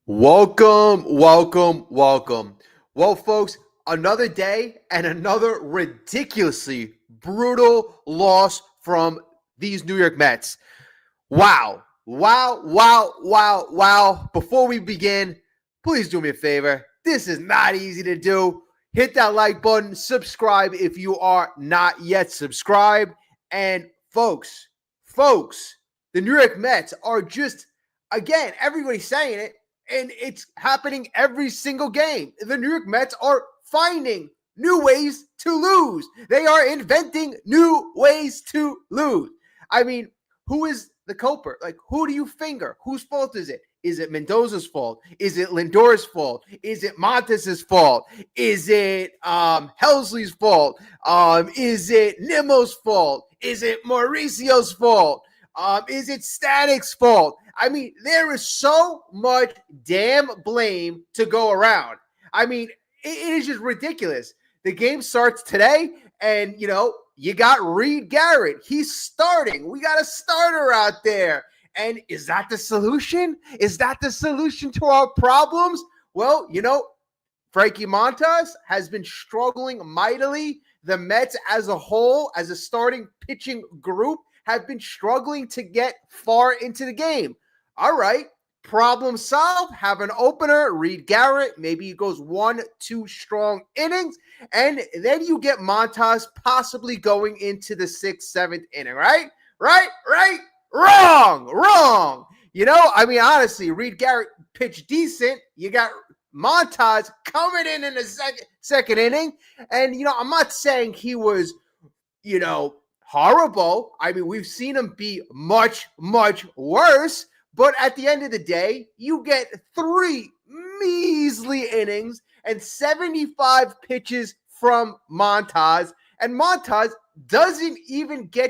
Welcome, welcome, welcome. Well, folks, another day and another ridiculously brutal loss from these New York Mets. Wow, wow, wow, wow, wow. Before we begin, please do me a favor. This is not easy to do. Hit that like button, subscribe if you are not yet subscribed. And folks, the New York Mets are just, again, everybody's saying it, and it's happening every single game. The New York Mets are finding new ways to lose. They are inventing new ways to lose. I mean, who is the culprit? Like, who do you finger? Whose fault is it? Is it Mendoza's fault? Is it Lindor's fault? Is it Montes's fault? Is it Helsley's fault? Is it Nimmo's fault? Is it Mauricio's fault? Is it Static's fault? I mean, there is so much damn blame to go around. I mean, it is just ridiculous. The game starts today, and, you got Reed Garrett. He's starting. We got a starter out there. And is that the solution? Is that the solution to our problems? Well, Frankie Montas has been struggling mightily. The Mets as a whole, as a starting pitching group, have been struggling to get far into the game. All right, problem solved. Have an opener, Reed Garrett. Maybe he goes 1-2 strong innings, and then you get Montas possibly going into the 6th, 7th inning, right? Wrong. Honestly, Reed Garrett pitched decent. You got Montas coming in the second inning, and I'm not saying he was, horrible. I mean, we've seen him be much, much worse. But at the end of the day, you get 3 measly innings and 75 pitches from Montas. And Montas doesn't even go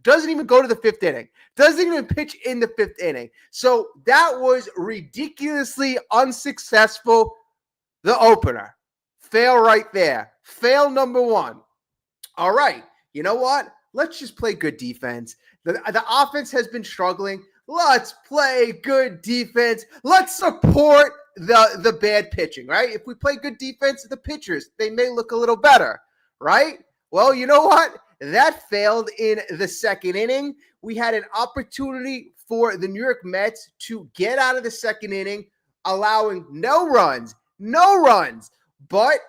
to the 5th inning, doesn't even pitch in the 5th inning. So that was ridiculously unsuccessful. The opener. Fail right there. Fail number 1. All right. You know what? Let's just play good defense. The offense has been struggling. Let's play good defense. Let's support the bad pitching, right? If we play good defense, the pitchers, they may look a little better, right? Well, you know what? That failed in the 2nd inning. We had an opportunity for the New York Mets to get out of the 2nd inning, allowing no runs. But,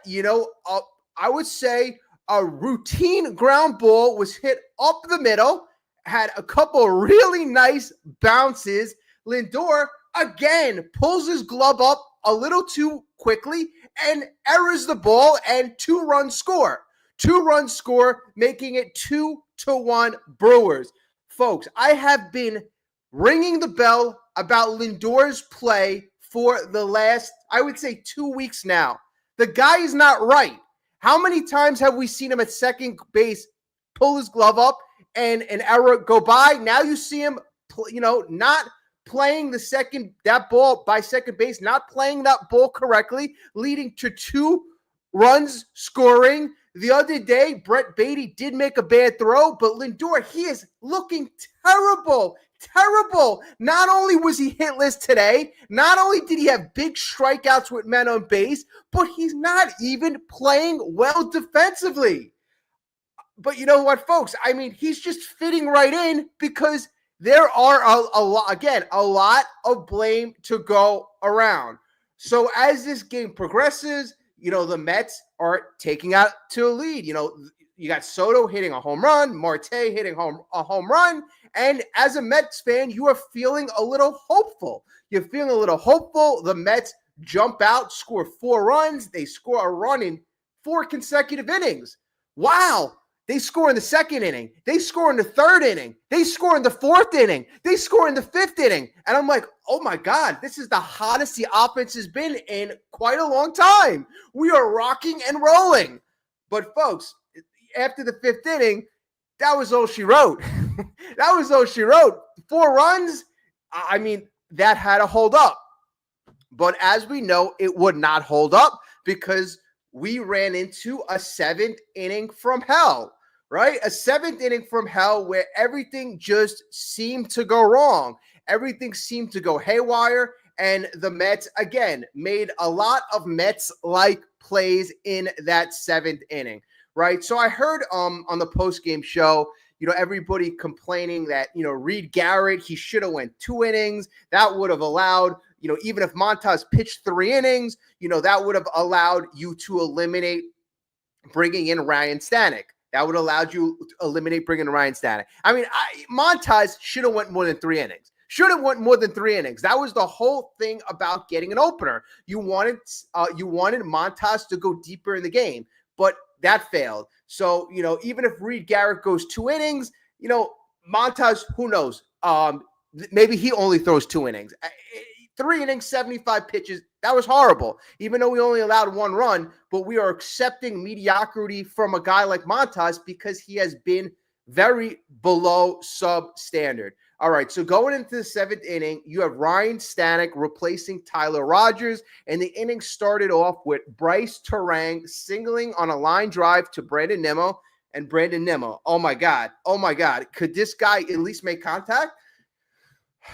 I would say a routine ground ball was hit up the middle, had a couple really nice bounces. Lindor, again, pulls his glove up a little too quickly and errors the ball, and 2-run score. 2-run score, making it 2-1 Brewers. Folks, I have been ringing the bell about Lindor's play for the last, I would say, 2 weeks now. The guy is not right. How many times have we seen him at second base pull his glove up and an error go by? Now you see him, not playing that ball by second base, not playing that ball correctly, leading to 2 runs scoring. The other day, Brett Beatty did make a bad throw, but Lindor, he is looking terrible. Not only was he hitless today, not only did he have big strikeouts with men on base, but he's not even playing well defensively. But you know what, folks? I mean, he's just fitting right in because there are a lot of blame to go around. So as this game progresses, the Mets are taking out to a lead. You got Soto hitting a home run, Marte hitting a home run, and as a Mets fan, you are feeling a little hopeful. You're feeling a little hopeful. The Mets jump out, score 4 runs. They score a run in 4 consecutive innings. Wow. They score in the 2nd inning. They score in the 3rd inning. They score in the 4th inning. They score in the 5th inning. And I'm like, oh my God, this is the hottest the offense has been in quite a long time. We are rocking and rolling. But folks, after the 5th inning, that was all she wrote. 4 runs, I mean, that had to hold up. But as we know, it would not hold up because we ran into a 7th inning from hell, right? A 7th inning from hell where everything just seemed to go wrong. everything seemed to go haywire. And the Mets, again, made a lot of Mets-like plays in that 7th inning, right? So I heard on the post-game show, everybody complaining that, Reed Garrett, he should have went 2 innings. That would have allowed, even if Montas pitched 3 innings, that would have allowed you to eliminate bringing in Ryan Stanek. That would have allowed you to eliminate bringing in Ryan Stanek. I mean, Montas should have went more than 3 innings. Should have went more than 3 innings. That was the whole thing about getting an opener. You wanted Montas to go deeper in the game, but that failed. So, even if Reed Garrett goes 2 innings, Montas, who knows? Maybe he only throws 2 innings. 3 innings, 75 pitches. That was horrible. Even though we only allowed 1 run, but we are accepting mediocrity from a guy like Montas because he has been very below substandard. All right, so going into the 7th inning, you have Ryan Stanek replacing Tyler Rogers, and the inning started off with Bryce Terang singling on a line drive to Brandon Nimmo, and Brandon Nimmo, oh my God, could this guy at least make contact?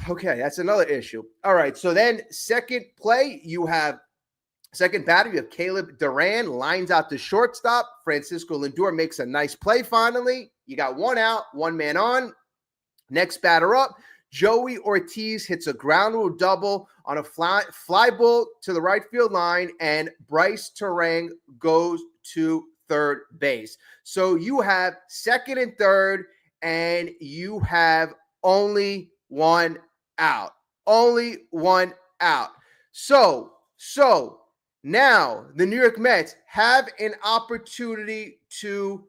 Okay, that's another issue. All right, so then second batter, you have Caleb Duran, lines out to shortstop. Francisco Lindor makes a nice play finally. You got 1 out, 1 man on. Next batter up, Joey Ortiz hits a ground rule double on a fly ball to the right field line, and Bryce Terang goes to third base. So you have 2nd and 3rd, and you have only 1 out. Only 1 out. So now the New York Mets have an opportunity to,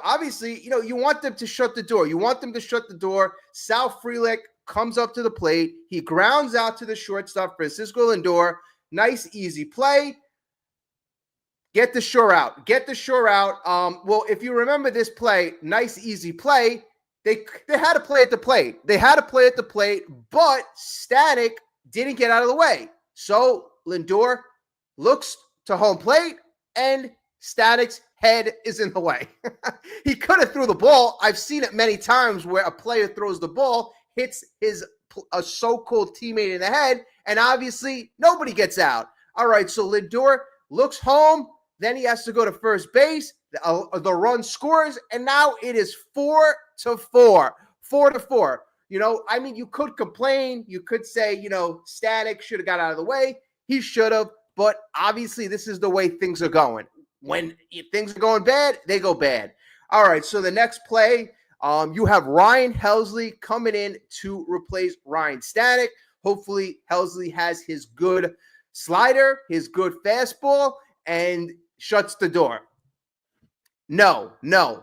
obviously, you want them to shut the door. Sal Frelick comes up to the plate. He grounds out to the shortstop, Francisco Lindor. Nice, easy play. Get the shore out. Well, if you remember this play, nice, easy play, they had to play at the plate. But Stanek didn't get out of the way. So Lindor looks to home plate, and Stanek's head is in the way. He could have threw the ball. I've seen it many times where a player throws the ball, hits a so-called teammate in the head, and obviously nobody gets out. All right, so Lindor looks home. Then he has to go to first base. The run scores, and now it is 4-4. 4-4. You could complain. You could say, Stanek should have got out of the way. He should have, but obviously this is the way things are going. When things are going bad, they go bad. All right, so the next play, you have Ryan Helsley coming in to replace Ryan Stanek. Hopefully, Helsley has his good slider, his good fastball, and shuts the door. No,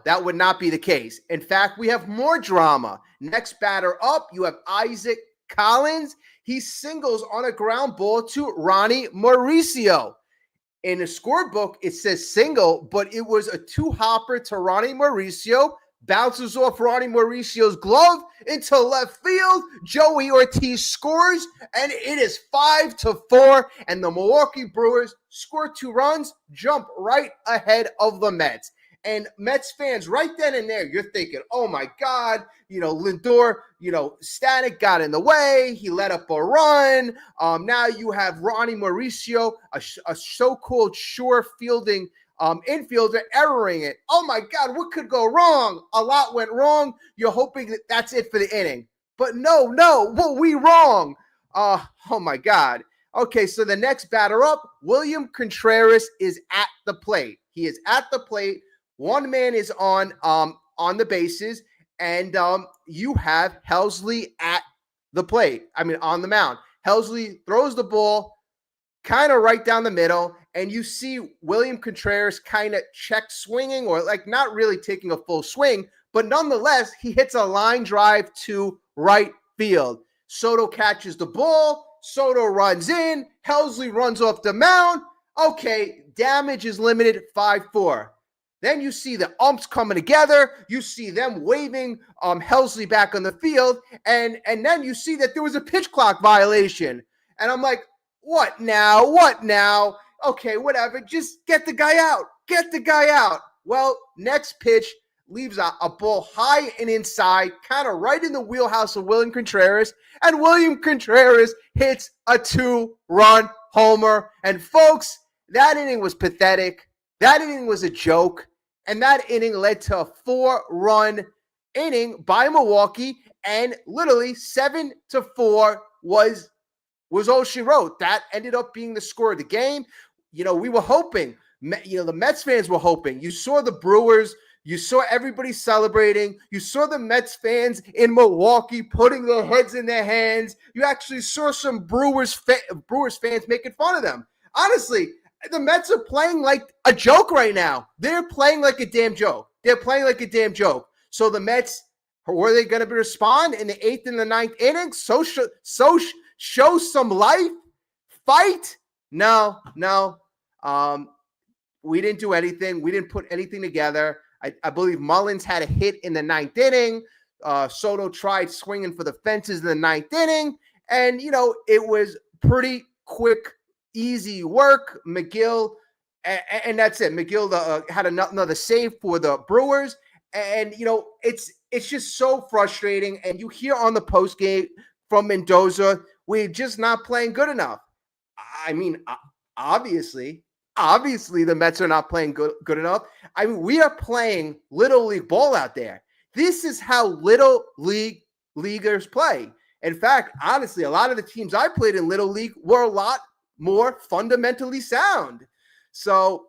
that would not be the case. In fact, we have more drama. Next batter up, you have Isaac Collins. He singles on a ground ball to Ronnie Mauricio. In the scorebook, it says single, but it was a 2-hopper to Ronnie Mauricio. Bounces off Ronnie Mauricio's glove into left field. Joey Ortiz scores, and it is 5-4. And the Milwaukee Brewers score 2 runs, jump right ahead of the Mets. And Mets fans, right then and there, you're thinking, oh my God, Lindor, Stanek got in the way. He let up a run. Now you have Ronnie Mauricio, a so-called sure fielding infielder, erroring it. Oh my God, what could go wrong? A lot went wrong. You're hoping that that's it for the inning. But no, what we wrong? Oh my God. Okay, so the next batter up, William Contreras is at the plate. He is at the plate. 1 man is on the bases, and you have Helsley at the plate. On the mound. Helsley throws the ball kind of right down the middle, and you see William Contreras kind of check swinging, or like not really taking a full swing, but nonetheless, he hits a line drive to right field. Soto catches the ball. Soto runs in. Helsley runs off the mound. Okay, damage is limited, 5-4. Then you see the umps coming together. You see them waving Helsley back on the field. And then you see that there was a pitch clock violation. And I'm like, what now? Okay, whatever. Just get the guy out. Well, next pitch, leaves a ball high and inside, kind of right in the wheelhouse of William Contreras, and William Contreras hits a 2-run homer. And folks, that inning was pathetic. That inning was a joke. And that inning led to a 4-run inning by Milwaukee, and literally 7-4 was all she wrote. That ended up being the score of the game. We were hoping, the Mets fans were hoping. You saw the Brewers, you saw everybody celebrating. You saw the Mets fans in Milwaukee putting their heads in their hands. You actually saw some Brewers fans making fun of them. Honestly, the Mets are playing like a joke right now. They're playing like a damn joke. So the Mets, were they going to respond in the 8th and the 9th innings? Show some life? Fight? No. We didn't do anything. We didn't put anything together. I believe Mullins had a hit in the 9th inning. Soto tried swinging for the fences in the 9th inning. And, it was pretty quick, easy work. McGill, and that's it. McGill had another save for the Brewers. And, it's just so frustrating. And you hear on the postgame from Mendoza, we're just not playing good enough. I mean, obviously the Mets are not playing good enough. I mean, we are playing little league ball out there. This is how little leaguers play. In fact, honestly, a lot of the teams I played in little league were a lot more fundamentally sound. So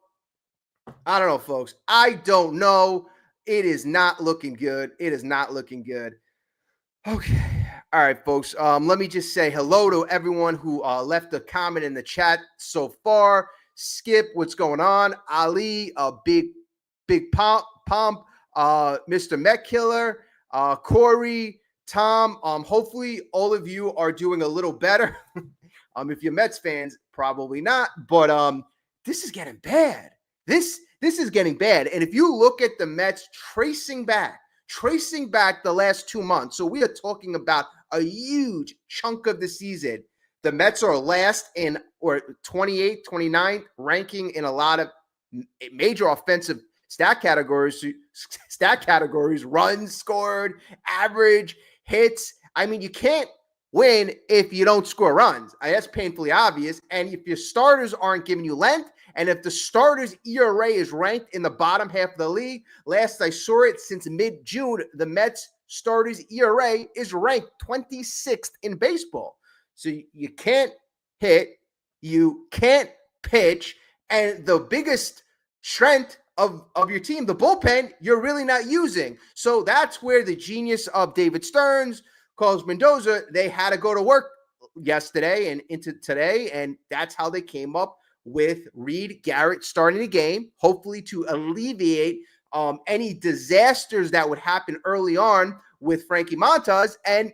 I don't know, folks. I don't know. It is not looking good. Okay. All right, folks. Let me just say hello to everyone who left a comment in the chat so far. Skip, what's going on? Ali, big pump. Mr. Met Killer, Corey, Tom. Hopefully all of you are doing a little better. If you're Mets fans, probably not. But this is getting bad. This is getting bad. And if you look at the Mets tracing back the last 2 months, so we are talking about a huge chunk of the season. The Mets are last in, or 28th, 29th ranking in a lot of major offensive stat categories, runs scored, average, hits. I mean, you can't win if you don't score runs. That's painfully obvious. And if your starters aren't giving you length, and if the starters' ERA is ranked in the bottom half of the league, last I saw it since mid-June, the Mets starters' ERA is ranked 26th in baseball. So you can't hit, you can't pitch, and the biggest strength of your team, the bullpen, you're really not using. So that's where the genius of David Stearns, Carlos Mendoza, they had to go to work yesterday and into today, and that's how they came up with Reed Garrett starting the game, hopefully to alleviate any disasters that would happen early on with Frankie Montas and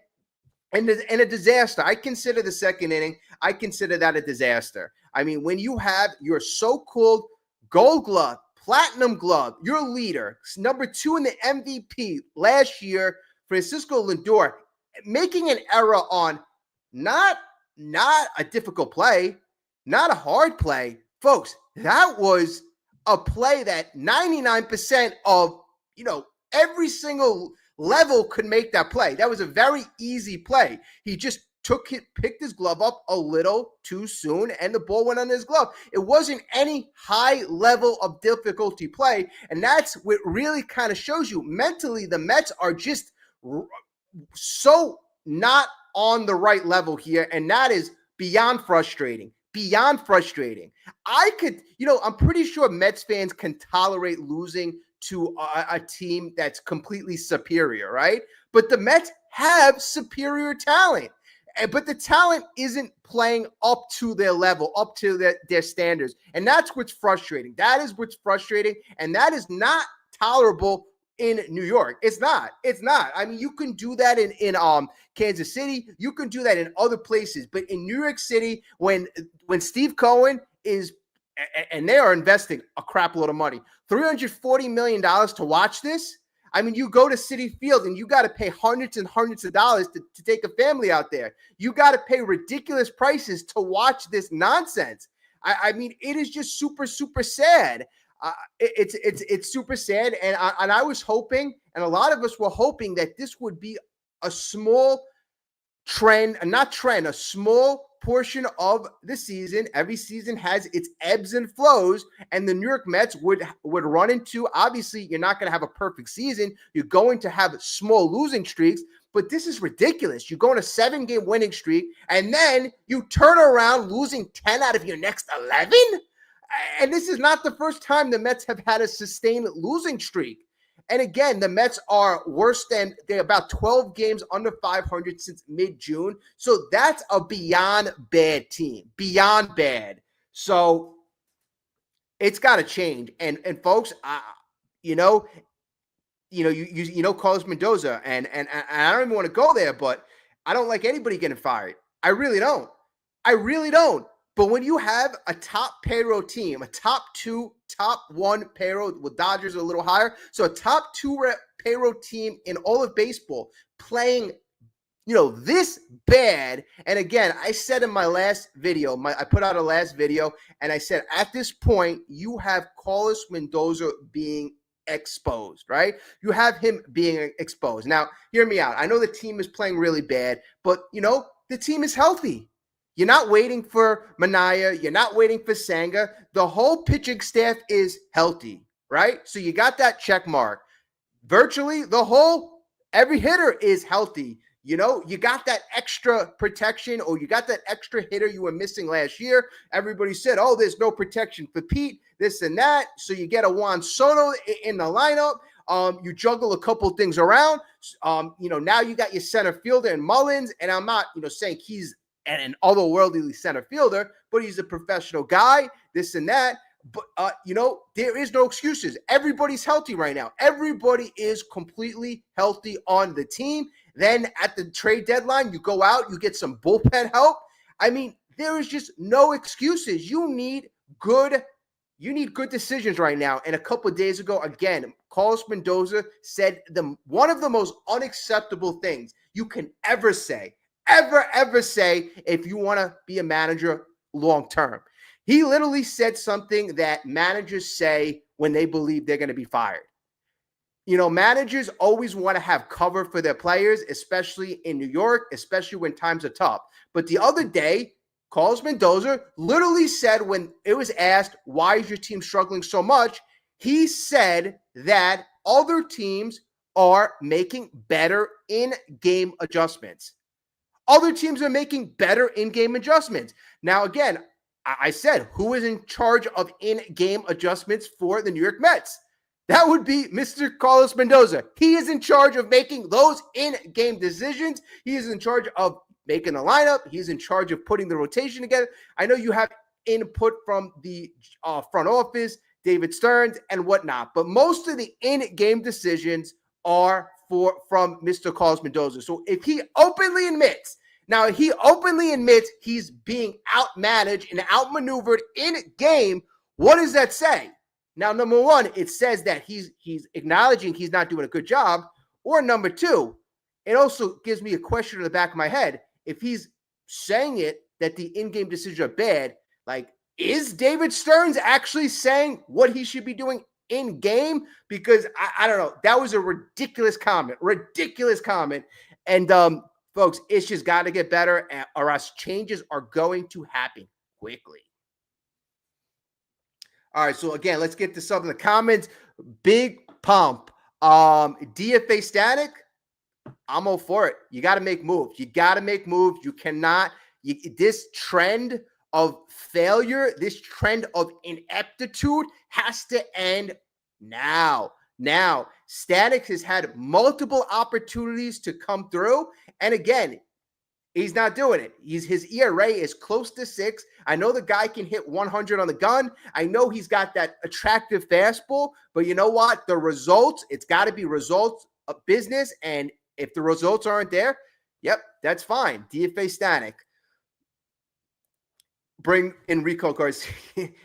a disaster. I consider the second inning, I consider that a disaster. I mean, when you have your so-called gold glove, platinum glove, your leader, number 2 in the MVP last year, Francisco Lindor, making an error on not a difficult play, not a hard play. Folks, that was a play that 99% of, every single level could make that play. That was a very easy play. He just picked his glove up a little too soon, and the ball went under his glove. It wasn't any high level of difficulty play, and that's what really kind of shows you mentally the Mets are just so not on the right level here, and that is beyond frustrating. I'm pretty sure Mets fans can tolerate losing to a team that's completely superior, right? But the Mets have superior talent, but the talent isn't playing up to their level, up to their standards. And that's what's frustrating. And that is not tolerable in New York. It's not. I mean, you can do that in Kansas City. You can do that in other places. But in New York City, when Steve Cohen is, and they are investing a crap load of money, $340 million to watch this. I mean, you go to Citi Field and you got to pay hundreds and hundreds of dollars to take a family out there. You got to pay ridiculous prices to watch this nonsense. I mean, it is just super, super sad. It's super sad. And I was hoping, and a lot of us were hoping that this would be a small a small portion of the season. Every season has its ebbs and flows, and the New York Mets would run into, obviously, you're not going to have a perfect season. You're going to have small losing streaks, but this is ridiculous. You go on a 7-game winning streak, and then you turn around losing 10 out of your next 11? And this is not the first time the Mets have had a sustained losing streak. And again, the Mets are they're about 12 games under 500 since mid-June. So that's a beyond bad team, beyond bad. So it's got to change. And folks, you know Carlos Mendoza, and I don't even want to go there, but I don't like anybody getting fired. I really don't. But when you have a top payroll team, a top 2, top 1 payroll, with Dodgers a little higher, so a top 2 payroll team in all of baseball playing, this bad. And again, I said in my last video, I put out a last video, and I said at this point you have Carlos Mendoza being exposed, right? You have him being exposed. Now, hear me out. I know the team is playing really bad, but the team is healthy. You're not waiting for Minaya. You're not waiting for Senga. The whole pitching staff is healthy, right? So you got that check mark. Virtually every hitter is healthy. You got that extra protection, or you got that extra hitter you were missing last year. Everybody said, oh, there's no protection for Pete, this and that. So you get a Juan Soto in the lineup. You juggle a couple things around. Now you got your center fielder in Mullins, and I'm not, saying he's an otherworldly center fielder, but he's a professional guy, this and that. But, there is no excuses. Everybody's healthy right now. Everybody is completely healthy on the team. Then at the trade deadline, you go out, you get some bullpen help. I mean, there is just no excuses. You need good decisions right now. And a couple of days ago, again, Carlos Mendoza said one of the most unacceptable things you can ever say if you want to be a manager long term. He literally said something that managers say when they believe they're going to be fired. Managers always want to have cover for their players, especially in New York, especially when times are tough. But the other day, Carlos Mendoza literally said, when it was asked, why is your team struggling so much? He said that other teams are making better in-game adjustments. Other teams are making better in-game adjustments. Now, again, I said, who is in charge of in-game adjustments for the New York Mets? That would be Mr. Carlos Mendoza. He is in charge of making those in-game decisions. He is in charge of making the lineup. He's in charge of putting the rotation together. I know you have input from the front office, David Stearns, and whatnot, but most of the in-game decisions are from Mr. Carlos Mendoza. So if he openly admits he's being outmanaged and outmaneuvered in game, what does that say? Now, number one, it says that he's acknowledging he's not doing a good job. Or number two, it also gives me a question in the back of my head. If he's saying it, that the in-game decisions are bad, like, is David Stearns actually saying what he should be doing in game? Because I don't know. That was a ridiculous comment. And folks, it's just got to get better, or else changes are going to happen quickly. All right, so again, let's get to some of the comments. Big pump. DFA static, I'm all for it. You got to make moves. You cannot. This trend of failure, this trend of ineptitude has to end now. Static has had multiple opportunities to come through, and again, he's not doing it. His ERA is close to 6. I know the guy can hit 100 on the gun. I know he's got that attractive fastball, but you know what? The results, it's got to be results of business, and if the results aren't there, yep, that's fine. DFA static. Bring in Rico Garcia.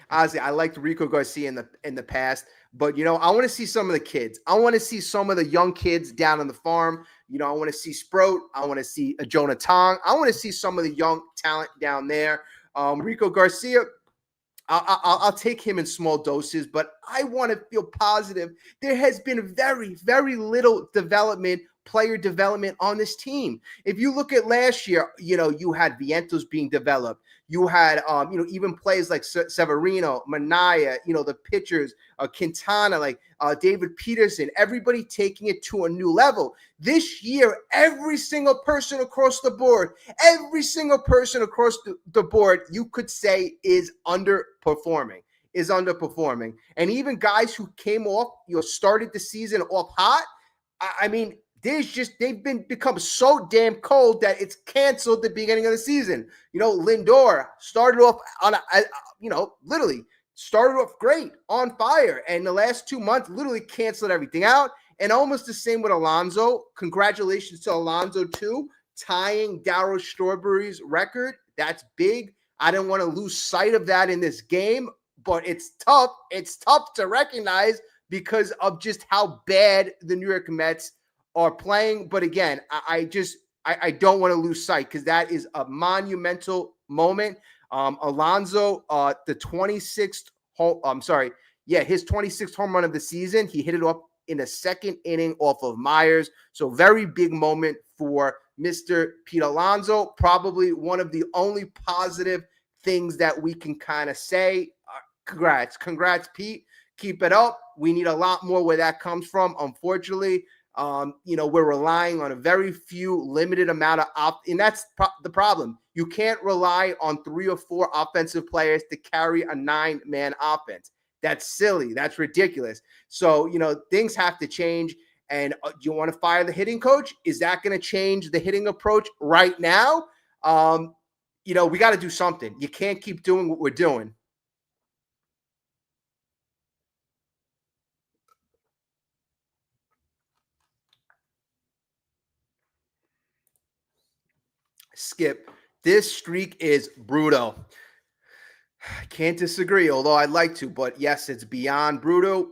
Honestly, I liked Rico Garcia in the past, but I want to see some of the kids. I want to see some of the young kids down on the farm. I want to see Sprout. I want to see a Jonah Tong. I want to see some of the young talent down there. Rico Garcia, I'll take him in small doses, but I want to feel positive. There has been very, very little player development on this team. If you look at last year, you had Vientos being developed. You had, even players like Severino, Manaya, the pitchers, Quintana, like David Peterson, everybody taking it to a new level. This year, every single person across the board, you could say is underperforming. And even guys who came off, started the season off hot. I mean, they've become so damn cold that it's canceled the beginning of the season. Lindor started off literally started off great, on fire, and the last 2 months literally canceled everything out. And almost the same with Alonso. Congratulations to Alonso too, tying Darryl Strawberry's record. That's big. I didn't want to lose sight of that in this game, but it's tough. It's tough to recognize because of just how bad the New York Mets are playing. But again, I don't want to lose sight because that is a monumental moment. Alonso, his 26th home run of the season. He hit it off in the second inning off of Myers. So very big moment for Mr. Pete Alonso. Probably one of the only positive things that we can kind of say. Congrats, Pete. Keep it up. We need a lot more where that comes from. Unfortunately, we're relying on a very few limited amount of and that's the problem. You can't rely on 3 or 4 offensive players to carry a 9-man offense. That's silly. That's ridiculous. So, things have to change. And do you want to fire the hitting coach? Is that going to change the hitting approach right now? We got to do something. You can't keep doing what we're doing. Skip, this streak is brutal. I can't disagree, although I'd like to, but yes, it's beyond brutal.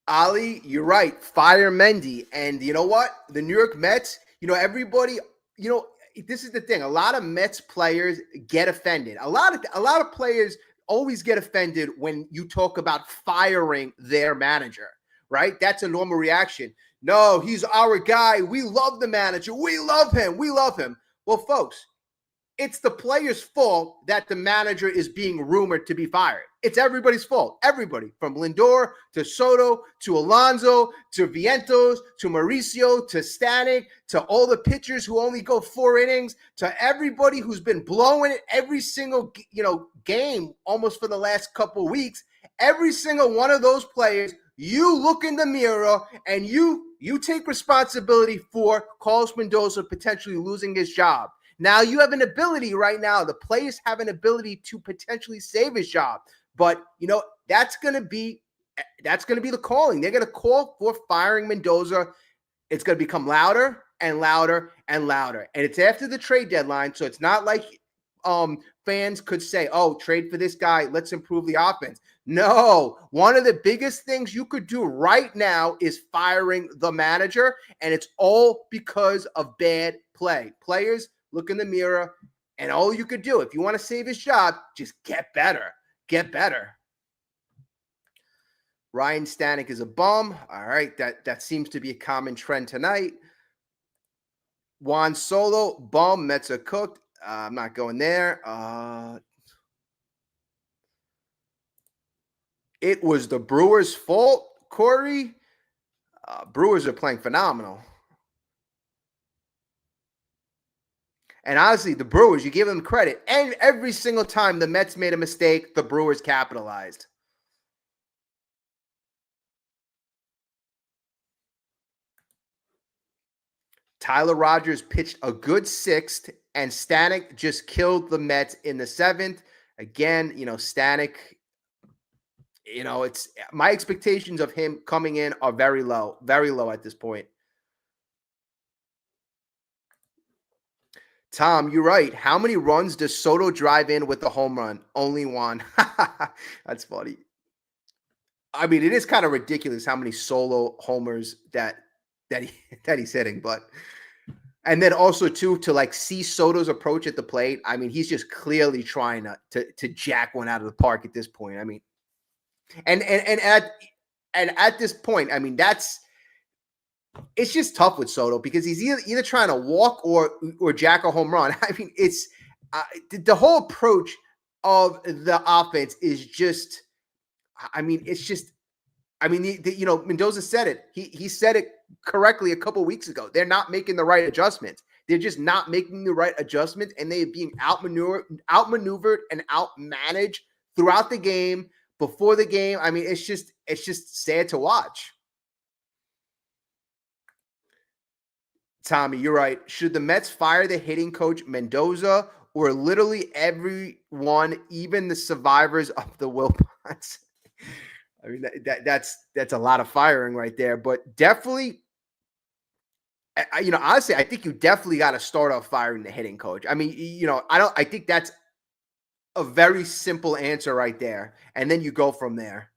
Ali, you're right. Fire Mendy. And you know what? The New York Mets, everybody, this is the thing. A lot of Mets players get offended. A lot of players always get offended when you talk about firing their manager, right? That's a normal reaction. No, he's our guy. We love the manager. We love him. Well, folks, it's the player's fault that the manager is being rumored to be fired. It's everybody's fault. Everybody, from Lindor to Soto to Alonso to Vientos to Mauricio to Stanek to all the pitchers who only go 4 innings to everybody who's been blowing it every single game almost for the last couple weeks. Every single one of those players, you look in the mirror and you take responsibility for Carlos Mendoza potentially losing his job. Now you have an ability right now. The players have an ability to potentially save his job, but that's going to be the calling. They're going to call for firing Mendoza. It's going to become louder and louder and louder, and it's after the trade deadline, so it's not like fans could say, "Oh, trade for this guy. Let's improve the offense." No, one of the biggest things you could do right now is firing the manager, and it's all because of bad play. Players look in the mirror, and all you could do, if you want to save his job, just get better. Get better. Ryan Stanek is a bum. All right, that seems to be a common trend tonight. Juan Solo, bum. Mets are cooked. I'm not going there. It was the Brewers' fault, Corey. Brewers are playing phenomenal. And honestly, the Brewers, you give them credit. And every single time the Mets made a mistake, the Brewers capitalized. Tyler Rogers pitched a good 6th, and Stanek just killed the Mets in the 7th. Again, Stanek, it's my expectations of him coming in are very low at this point. Tom, you're right. How many runs does Soto drive in with the home run? Only 1. That's funny. I mean, it is kind of ridiculous how many solo homers that he's hitting, but And then also too, to like see Soto's approach at the plate. I mean, he's just clearly trying to jack one out of the park at this point. I mean, and at this point, I mean, it's just tough with Soto because he's either trying to walk or jack a home run. I mean, it's the whole approach of the offense is just. I mean, it's just. I mean, Mendoza said it. He said it correctly a couple weeks ago. They're not making the right adjustments. They're just not making the right adjustments, and they're being outmaneuvered and outmanaged throughout the game, before the game. I mean, it's just sad to watch. Tommy, you're right. Should the Mets fire the hitting coach Mendoza or literally everyone, even the survivors of the Wilpons? I mean, that's a lot of firing right there, but definitely, honestly, I think you definitely got to start off firing the hitting coach. I mean, I think that's a very simple answer right there. And then you go from there.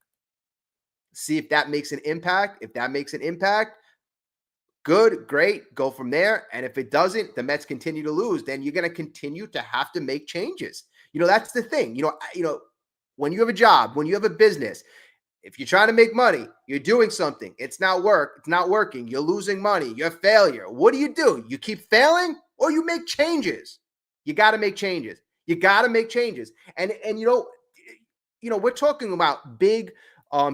See if that makes an impact. If that makes an impact, good, great, go from there. And if it doesn't, the Mets continue to lose, then you're going to continue to have to make changes. That's the thing. When you have a job, when you have a business, if you're trying to make money, you're doing something, it's not working, you're losing money, you're a failure. What do? You keep failing or you make changes? You got to make changes. And we're talking about big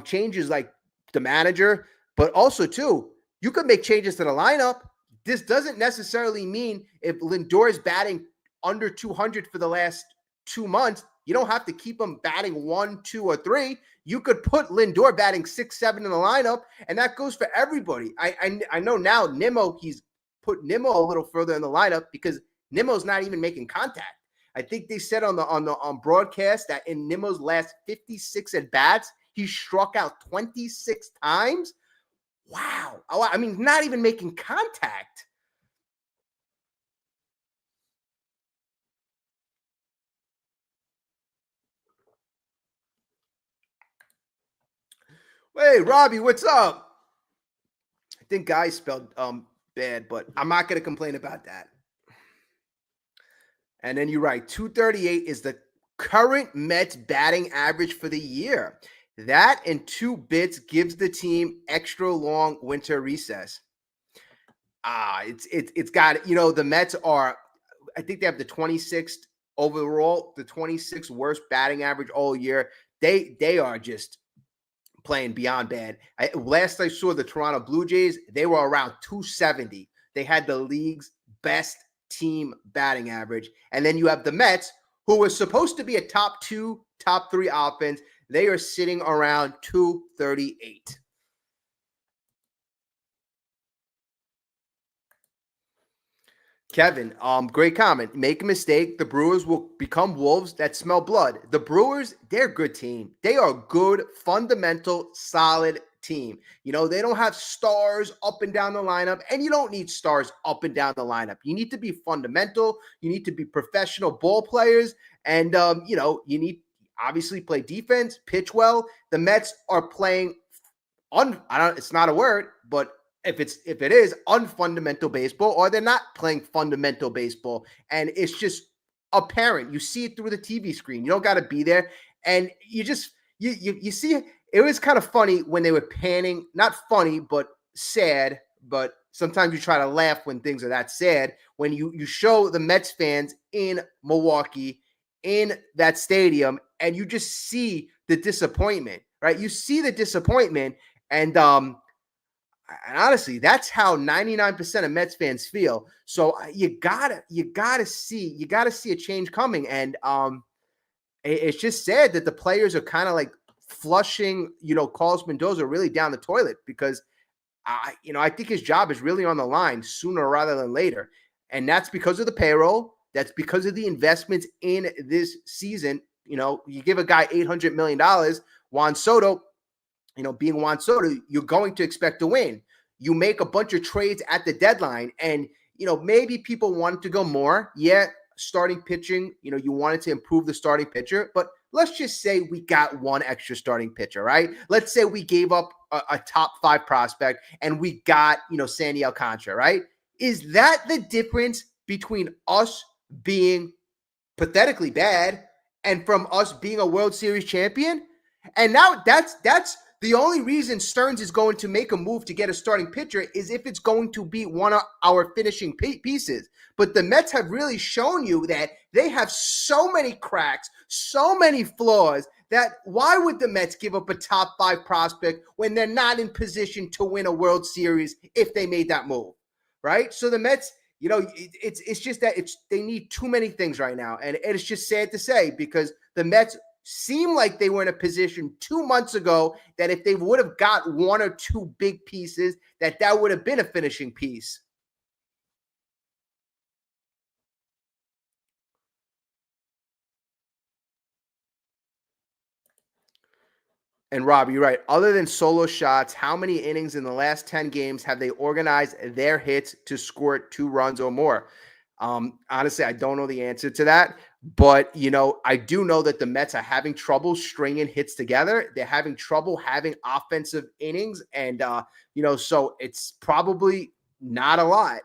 changes like the manager, but also too, you could make changes to the lineup. This doesn't necessarily mean if Lindor is batting under 200 for the last 2 months, you don't have to keep him batting 1, 2, or 3. You could put Lindor batting 6, 7 in the lineup, and that goes for everybody. I know now Nimmo, he's put Nimmo a little further in the lineup because Nimmo's not even making contact. I think they said on broadcast that in Nimmo's last 56 at bats, he struck out 26 times. Wow. I mean, not even making contact. Hey, Robbie, what's up? I think Guy spelled bad, but I'm not going to complain about that. And then you're right. 238 is the current Mets batting average for the year. That and 2 bits gives the team extra long winter recess. It's got, the Mets are, I think they have the 26th overall, the 26th worst batting average all year. They are just playing beyond bad. Last I saw the Toronto Blue Jays, they were around 270. They had the league's best team batting average. And then you have the Mets, who was supposed to be a top 2, top 3 offense. They are sitting around 238. Kevin, great comment. Make a mistake, the Brewers will become wolves that smell blood. The Brewers, they're a good team. They are a good, fundamental, solid team. They don't have stars up and down the lineup, and you don't need stars up and down the lineup. You need to be fundamental. You need to be professional ball players, and you need obviously play defense, pitch well. The Mets are playing it's not a word, but if it is unfundamental baseball, or they're not playing fundamental baseball, and it's just apparent. You see it through the TV screen. You don't got to be there, and you see it. It was kind of funny when they were panning. Not funny, but sad. But sometimes you try to laugh when things are that sad. When you show the Mets fans in Milwaukee in that stadium, and you just see the disappointment, right? You see the disappointment, and honestly, that's how 99% of Mets fans feel. So you gotta see a change coming, and it's just sad that the players are kind of like flushing, Carlos Mendoza really down the toilet, because I think his job is really on the line sooner rather than later, and that's because of the payroll. That's because of the investments in this season. You give a guy $800 million, Juan Soto. Being Juan Soto, you're going to expect to win. You make a bunch of trades at the deadline, and, maybe people wanted to go more. Yeah, starting pitching, you wanted to improve the starting pitcher, but let's just say we got one extra starting pitcher, right? Let's say we gave up a top 5 prospect and we got, Sandy Alcantara, right? Is that the difference between us being pathetically bad and from us being a World Series champion? And now that's the only reason Stearns is going to make a move to get a starting pitcher is if it's going to be one of our finishing pieces. But the Mets have really shown you that they have so many cracks, so many flaws, that why would the Mets give up a top 5 prospect when they're not in position to win a World Series if they made that move, right? So the Mets, it's just that they need too many things right now. And it's just sad to say because the Mets seem like they were in a position 2 months ago that if they would have got 1 or 2 big pieces, that would have been a finishing piece. And Rob, you're right. Other than solo shots, how many innings in the last 10 games have they organized their hits to score 2 runs or more? Honestly, I don't know the answer to that. But, I do know that the Mets are having trouble stringing hits together. They're having trouble having offensive innings. And, so it's probably not a lot.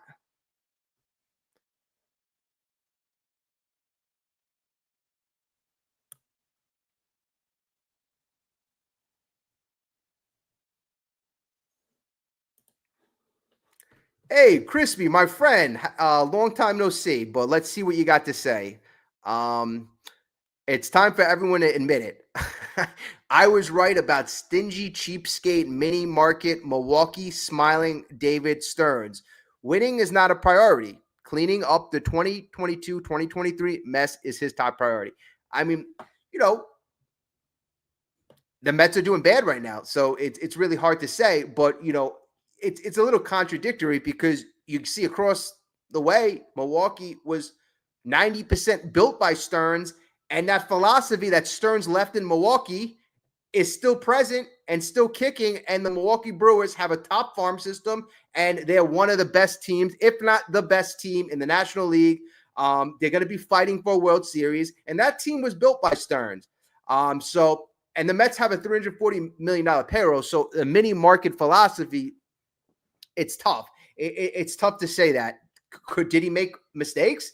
Hey, Crispy, my friend, long time no see, but let's see what you got to say. Um, it's time for everyone to admit it. I was right about stingy, cheapskate, mini market, Milwaukee, smiling David Stearns. Winning is not a priority. Cleaning up the 2022-2023 mess is his top priority. I mean, you know, the Mets are doing bad right now, so it's really hard to say. But it's a little contradictory because you see across the way, Milwaukee was 90% built by Stearns, and that philosophy that Stearns left in Milwaukee is still present and still kicking. And the Milwaukee Brewers have a top farm system, and they're one of the best teams, if not the best team in the National League. They're going to be fighting for a World Series, and that team was built by Stearns. And the Mets have a $340 million payroll. So the mini market philosophy, it's tough. It's tough to say that. Did he make mistakes?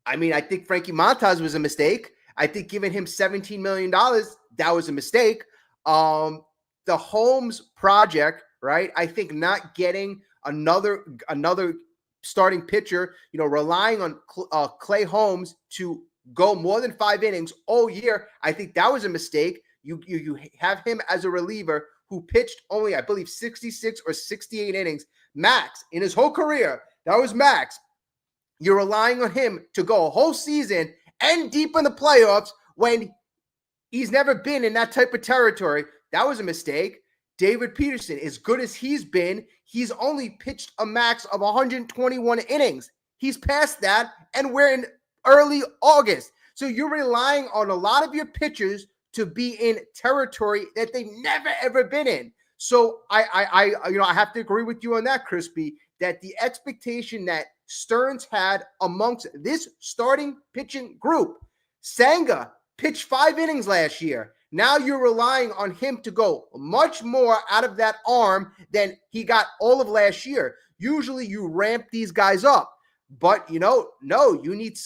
I mean, I think Frankie Montas was a mistake. I think giving him $17 million, that was a mistake. The Holmes project, right? I think not getting another starting pitcher, relying on Clay Holmes to go more than 5 innings all year, I think that was a mistake. You have him as a reliever who pitched only, I believe, 66 or 68 innings max in his whole career. That was max. You're relying on him to go a whole season and deep in the playoffs when he's never been in that type of territory. That was a mistake. David Peterson, as good as he's been, he's only pitched a max of 121 innings. He's past that, and we're in early August. So you're relying on a lot of your pitchers to be in territory that they've never, ever been in. So I have to agree with you on that, Crispy, that the expectation that Stearns had amongst this starting pitching group, Senga pitched 5 innings last year. Now you're relying on him to go much more out of that arm than he got all of last year. Usually you ramp these guys up, but no, you need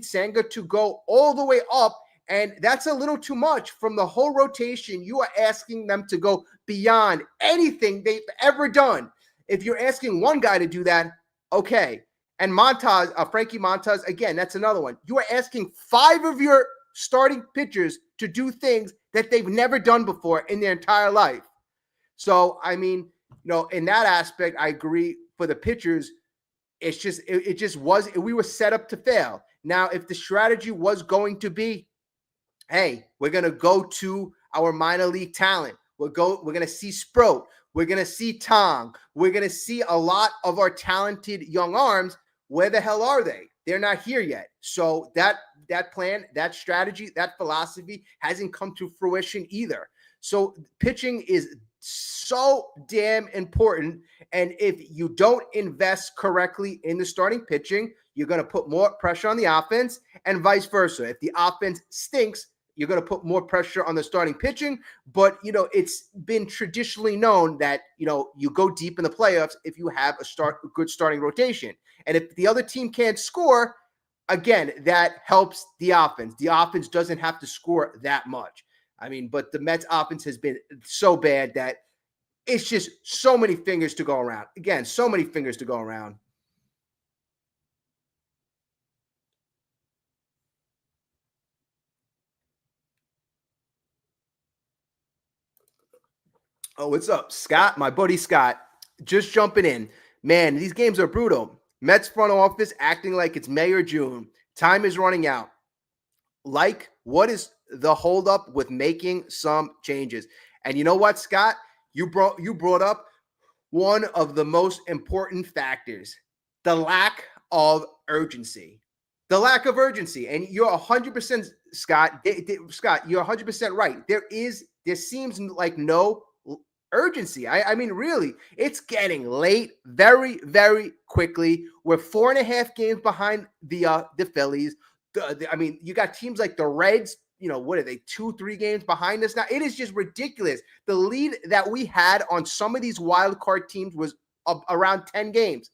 Senga to go all the way up. And that's a little too much from the whole rotation. You are asking them to go beyond anything they've ever done. If you're asking one guy to do that, okay. And Frankie Montas, again, that's another one. You are asking 5 of your starting pitchers to do things that they've never done before in their entire life. So, I mean, in that aspect, I agree. For the pitchers, it's just, we were set up to fail. Now, if the strategy was going to be, hey, we're going to go to our minor league talent. We're going to see Sproat. We're going to see Tong. We're going to see a lot of our talented young arms. Where the hell are they? They're not here yet. So that plan, that strategy, that philosophy hasn't come to fruition either. So pitching is so damn important. And if you don't invest correctly in the starting pitching, you're going to put more pressure on the offense and vice versa. If the offense stinks, you're going to put more pressure on the starting pitching. But, it's been traditionally known that, you go deep in the playoffs if you have a good starting rotation. And if the other team can't score, again, that helps the offense. The offense doesn't have to score that much. I mean, but the Mets offense has been so bad that it's just so many fingers to go around. Again, so many fingers to go around. Oh, what's up? Scott, my buddy Scott, just jumping in. Man, these games are brutal. Mets front office acting like it's May or June. Time is running out. Like, what is the holdup with making some changes? And you know what, Scott? You brought up one of the most important factors: the lack of urgency. The lack of urgency. And you're 100%, Scott. Scott, you're 100% right. There seems like no urgency. I mean, really, it's getting late very, very quickly. We're 4.5 games behind the Phillies. I mean, you got teams like the Reds. What are they, 2-3 games behind us now? It is just ridiculous. The lead that we had on some of these wild card teams was around 10 games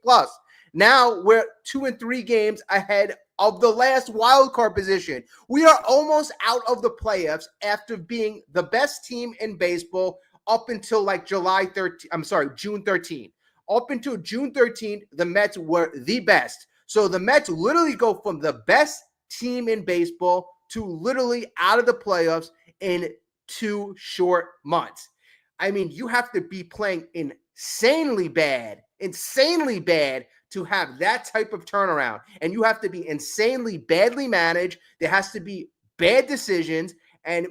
plus. Now we're 2 and 3 games ahead of the last wild card position. We are almost out of the playoffs after being the best team in baseball up until like June 13th. Up until June 13th, the Mets were the best. So the Mets literally go from the best team in baseball to literally out of the playoffs in 2 short months. I mean, you have to be playing insanely bad to have that type of turnaround. And you have to be insanely badly managed. There has to be bad decisions. And,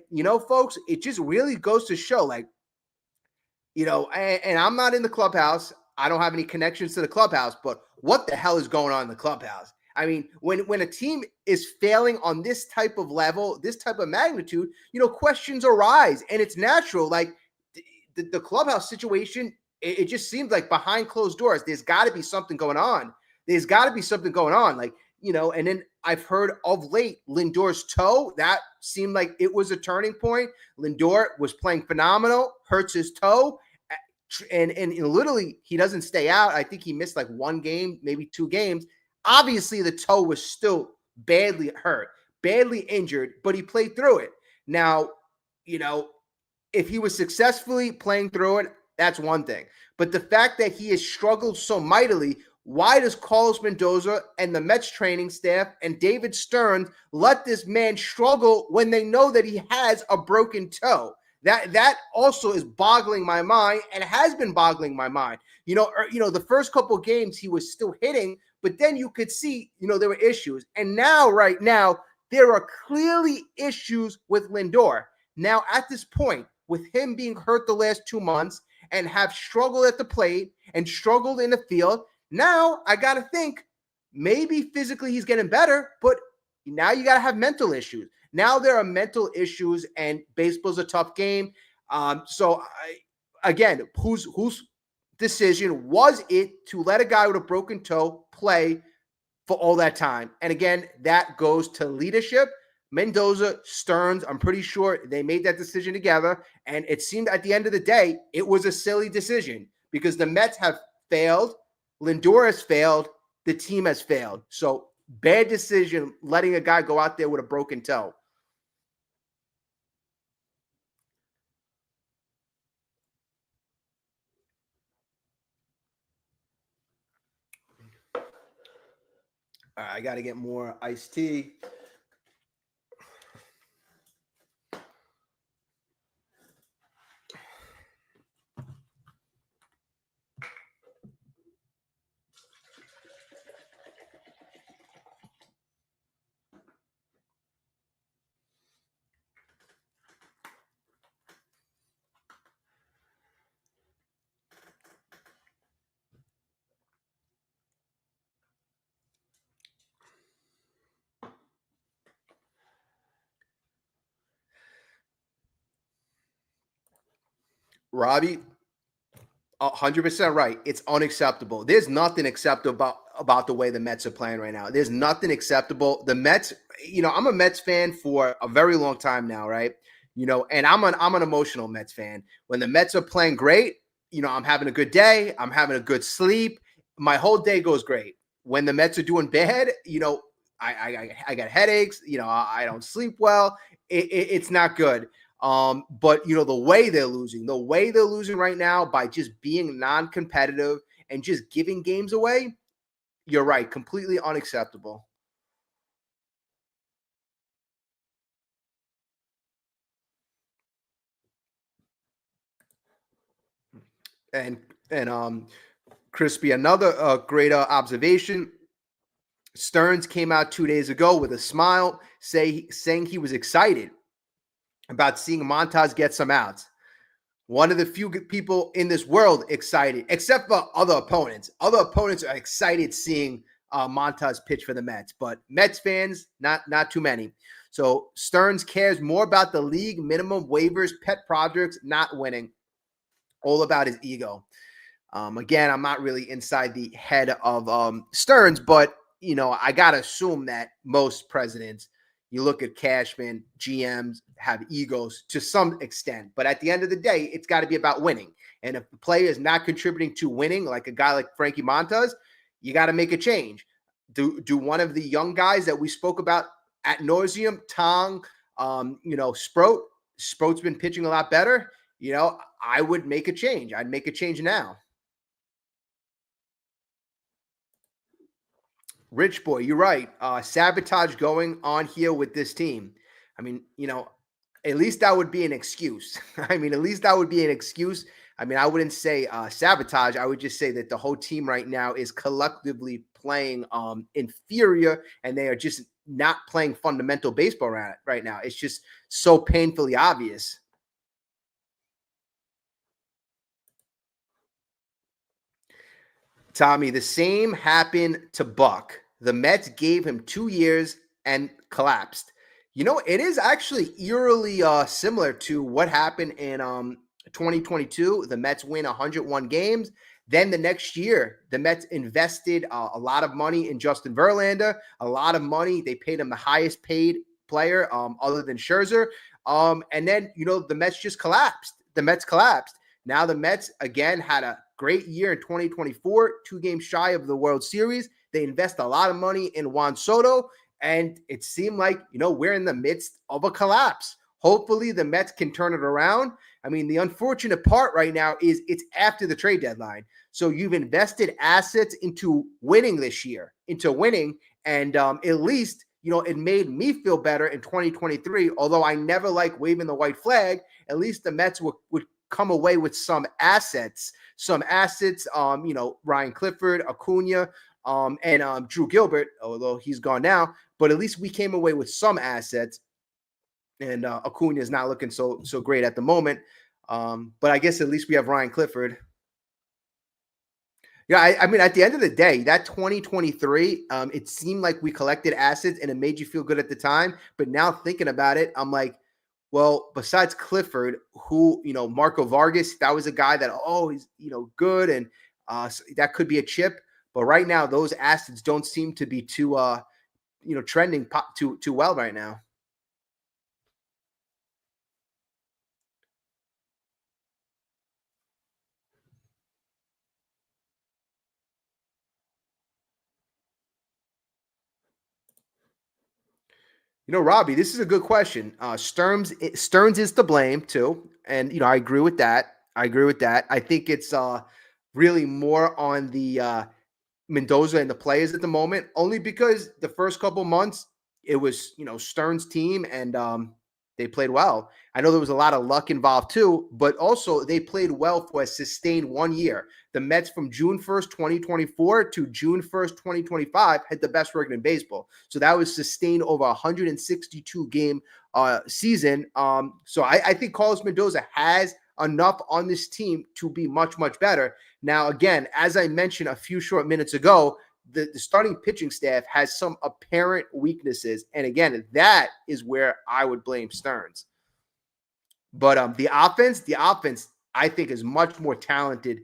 folks, it just really goes to show, like, and I'm not in the clubhouse. I don't have any connections to the clubhouse, but what the hell is going on in the clubhouse? I mean, when a team is failing on this type of level, this type of magnitude, questions arise, and it's natural. Like the clubhouse situation, it just seems like behind closed doors, there's got to be something going on. Like, and then I've heard of late Lindor's toe. That seemed like it was a turning point. Lindor was playing phenomenal, hurts his toe, and literally he doesn't stay out. I think he missed like 1 game, maybe 2 games. Obviously, the toe was still badly hurt, badly injured, but he played through it. Now, if he was successfully playing through it, that's one thing. But the fact that he has struggled so mightily, why does Carlos Mendoza and the Mets training staff and David Stearns let this man struggle when they know that he has a broken toe? That also is boggling my mind and has been boggling my mind. The first couple of games he was still hitting, but then you could see, there were issues. And right now, there are clearly issues with Lindor. Now, at this point, with him being hurt the last 2 months and have struggled at the plate and struggled in the field, now I got to think maybe physically he's getting better, but now you got to have mental issues. Now there are mental issues, and baseball's a tough game. Again, whose decision was it to let a guy with a broken toe play for all that time? And again, that goes to leadership. Mendoza, Stearns, I'm pretty sure they made that decision together. And it seemed at the end of the day, it was a silly decision because the Mets have failed. Lindor has failed. The team has failed. So bad decision letting a guy go out there with a broken toe. All right, I got to get more iced tea. Robbie, 100% right. It's unacceptable. There's nothing acceptable about the way the Mets are playing right now. There's nothing acceptable. The Mets, I'm a Mets fan for a very long time now, right? And I'm an emotional Mets fan. When the Mets are playing great, I'm having a good day. I'm having a good sleep. My whole day goes great. When the Mets are doing bad, I got headaches. I don't sleep well. It's not good. But the way they're losing right now by just being non-competitive and just giving games away, you're right, completely unacceptable. And Crispy, another great observation. Stearns came out 2 days ago with a smile, saying he was excited about seeing Montas get some outs. One of the few people in this world excited, except for other opponents. Other opponents are excited seeing Montas pitch for the Mets, but Mets fans, not too many. So Stearns cares more about the league minimum waivers, pet projects, not winning. All about his ego. Again, I'm not really inside the head of Stearns, but I gotta assume that most presidents, you look at Cashman, GMs have egos to some extent, but at the end of the day, it's got to be about winning. And if the player is not contributing to winning, like a guy like Frankie Montas, you got to make a change. Do one of the young guys that we spoke about at nauseum, Tong, Sproat. Sproat's been pitching a lot better. I would make a change. I'd make a change now. Rich boy, you're right. Sabotage going on here with this team. I mean, at least that would be an excuse. At least that would be an excuse. I wouldn't say sabotage. I would just say that the whole team right now is collectively playing inferior, and they are just not playing fundamental baseball right now. It's just so painfully obvious. Tommy, the same happened to Buck. The Mets gave him 2 years and collapsed. It is actually eerily similar to what happened in 2022. The Mets win 101 games. Then the next year, the Mets invested a lot of money in Justin Verlander, a lot of money. They paid him the highest paid player other than Scherzer. And then, the Mets just collapsed. The Mets collapsed. Now the Mets, again, had a great year in 2024, 2 games shy of the World Series. They invest a lot of money in Juan Soto, and it seemed like, we're in the midst of a collapse. Hopefully the Mets can turn it around. The unfortunate part right now is it's after the trade deadline. So you've invested assets into winning this year, and at least, it made me feel better in 2023, although I never like waving the white flag. At least the Mets would come away with some assets, Ryan Clifford, Acuna, and Drew Gilbert, although he's gone now, but at least we came away with some assets, and Acuna is not looking so great at the moment. But I guess at least we have Ryan Clifford. Yeah, at the end of the day, that 2023, it seemed like we collected assets and it made you feel good at the time. But now thinking about it, I'm like, well, besides Clifford, who, Marco Vargas, that was a guy that, he's, good. And so that could be a chip. But right now, those assets don't seem to be too, trending too well right now. Robbie, this is a good question. Stearns is to blame too, and I agree with that. I think it's really more on the Mendoza and the players at the moment, only because the first couple months it was Stearns' team, and they played well. I know there was a lot of luck involved too, but also they played well for a sustained 1 year. The Mets from June 1st, 2024 to June 1st, 2025 had the best record in baseball. So that was sustained over a 162 game season. So I think Carlos Mendoza has enough on this team to be much, much better. Now, again, as I mentioned a few short minutes ago, the starting pitching staff has some apparent weaknesses. And again, that is where I would blame Stearns. But the offense, I think is much more talented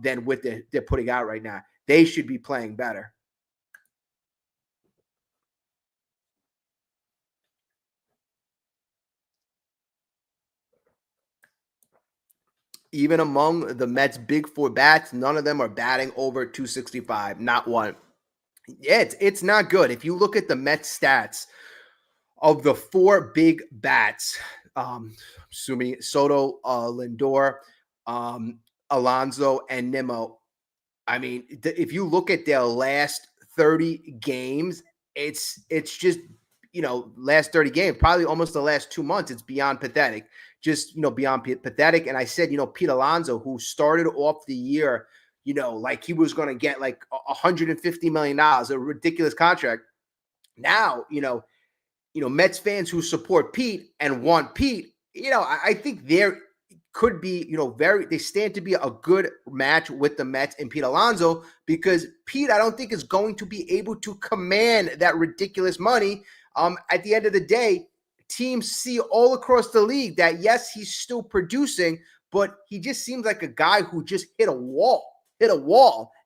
than what they're putting out right now. They should be playing better. Even among the Mets' big four bats, none of them are batting over 265. Not one. Yeah, it's not good. If you look at the Mets stats of the four big bats, assuming Soto, Lindor, Alonso, and Nimmo, I mean, if you look at their last 30 games, it's just, last 30 games, probably almost the last 2 months, it's beyond pathetic. Just, beyond pathetic. And I said, Pete Alonso, who started off the year, like he was going to get like $150 million, a ridiculous contract. Now, Mets fans who support Pete and want Pete, I think there could be, they stand to be a good match with the Mets and Pete Alonso, because Pete, I don't think, is going to be able to command that ridiculous money. At the end of the day, teams see all across the league that, yes, he's still producing, but he just seems like a guy who just hit a wall.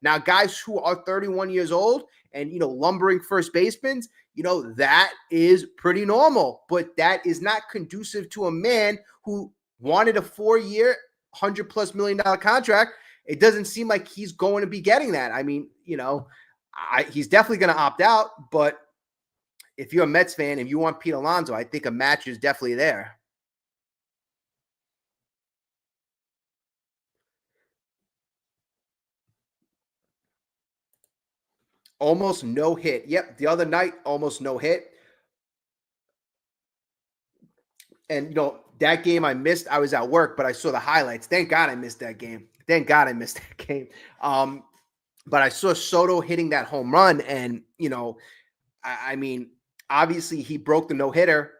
Now, guys who are 31 years old and, lumbering first basemen, that is pretty normal, but that is not conducive to a man who wanted a 4-year, $100+ million contract. It doesn't seem like he's going to be getting that. I mean, he's definitely going to opt out, but if you're a Mets fan and you want Pete Alonso, I think a match is definitely there. Almost no hit. Yep, the other night, almost no hit. And, that game I missed. I was at work, but I saw the highlights. Thank God I missed that game. But I saw Soto hitting that home run, and, I mean, obviously he broke the no-hitter.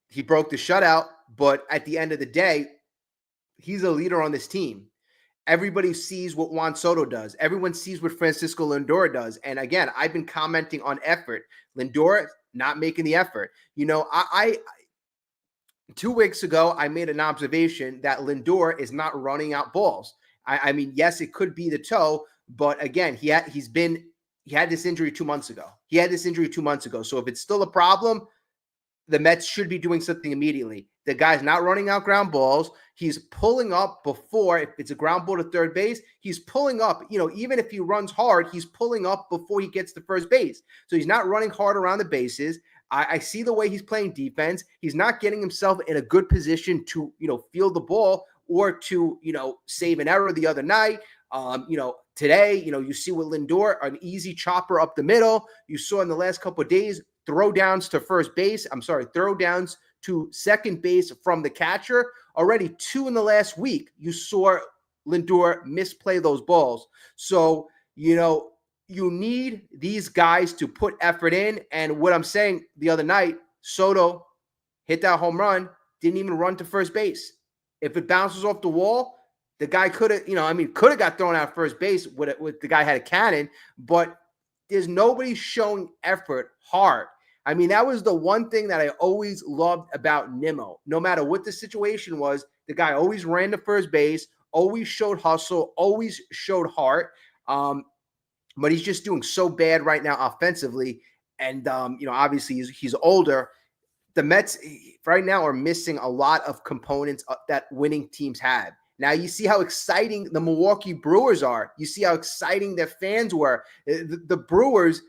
He broke the shutout, but at the end of the day, he's a leader on this team. Everybody sees what Juan Soto does. Everyone sees what Francisco Lindor does. And again, I've been commenting on effort. Lindor not making the effort. 2 weeks ago, I made an observation that Lindor is not running out balls. I mean, yes, it could be the toe, but again, he had this injury 2 months ago. So if it's still a problem, the Mets should be doing something immediately. The guy's not running out ground balls. He's pulling up before, if it's a ground ball to third base, he's pulling up. Even if he runs hard, he's pulling up before he gets to first base. So he's not running hard around the bases. I see the way he's playing defense. He's not getting himself in a good position to, field the ball or to, save an error the other night. Today, you see with Lindor, an easy chopper up the middle. You saw in the last couple of days, throwdowns to second base from the catcher. Already 2 in the last week, you saw Lindor misplay those balls. So, you need these guys to put effort in. And what I'm saying, the other night, Soto hit that home run, didn't even run to first base. If it bounces off the wall, the guy could have, got thrown out first base with the guy had a cannon, but there's nobody showing effort hard. I mean, that was the one thing that I always loved about Nimmo. No matter what the situation was, the guy always ran to first base, always showed hustle, always showed heart. But he's just doing so bad right now offensively. And, obviously he's older. The Mets right now are missing a lot of components that winning teams have. Now you see how exciting the Milwaukee Brewers are. You see how exciting their fans were. The Brewers,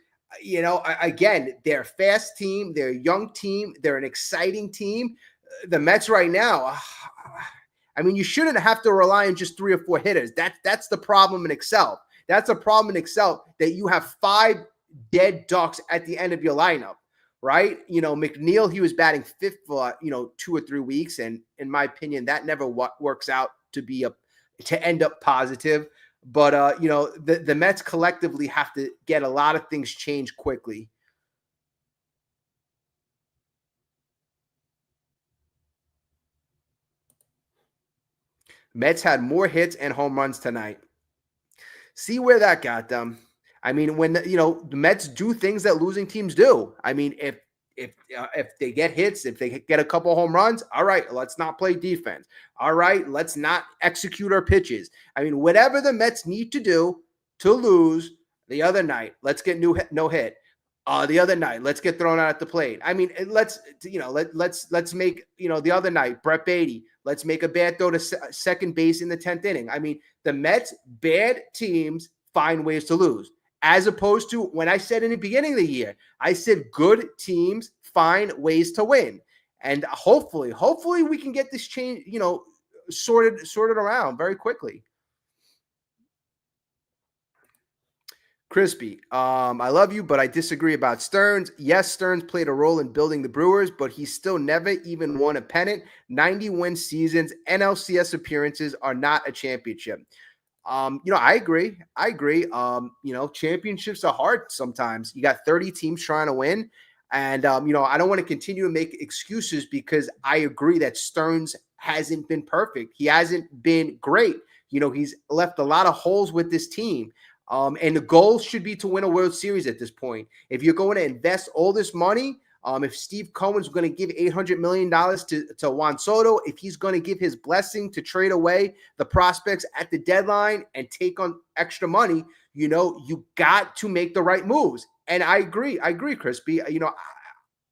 again, they're a fast team. They're a young team. They're an exciting team. The Mets right now, I mean, you shouldn't have to rely on just 3 or 4 hitters. That's the problem in Excel. That's a problem in Excel, that you have 5 dead ducks at the end of your lineup, right? McNeil, he was batting 5th for, 2 or 3 weeks. And in my opinion, that never works out to end up positive. But, the Mets collectively have to get a lot of things changed quickly. Mets had more hits and home runs tonight. See where that got them. I mean, when the Mets do things that losing teams do. I mean, if they get hits, if they get a couple home runs, all right, let's not play defense. All right, let's not execute our pitches. I mean, whatever the Mets need to do to lose the other night, let's get no hit. The other night, let's get thrown out at the plate. I mean, let's make the other night, Brett Beatty. Let's make a bad throw to second base in the 10th inning. I mean, the Mets, bad teams find ways to lose, as opposed to when I said in the beginning of the year, I said good teams find ways to win, and hopefully we can get this change, sorted around very quickly. Crispy, I love you, but I disagree about Stearns. Yes, Stearns played a role in building the Brewers, but he still never even won a pennant. 90-win seasons, NLCS appearances are not a championship. I agree. Championships are hard sometimes. You got 30 teams trying to win. And, I don't want to continue to make excuses because I agree that Stearns hasn't been perfect. He hasn't been great. He's left a lot of holes with this team. And the goal should be to win a World Series at this point. If you're going to invest all this money, if Steve Cohen's going to give $800 million to Juan Soto, if he's going to give his blessing to trade away the prospects at the deadline and take on extra money, you got to make the right moves. And I agree, Crispy.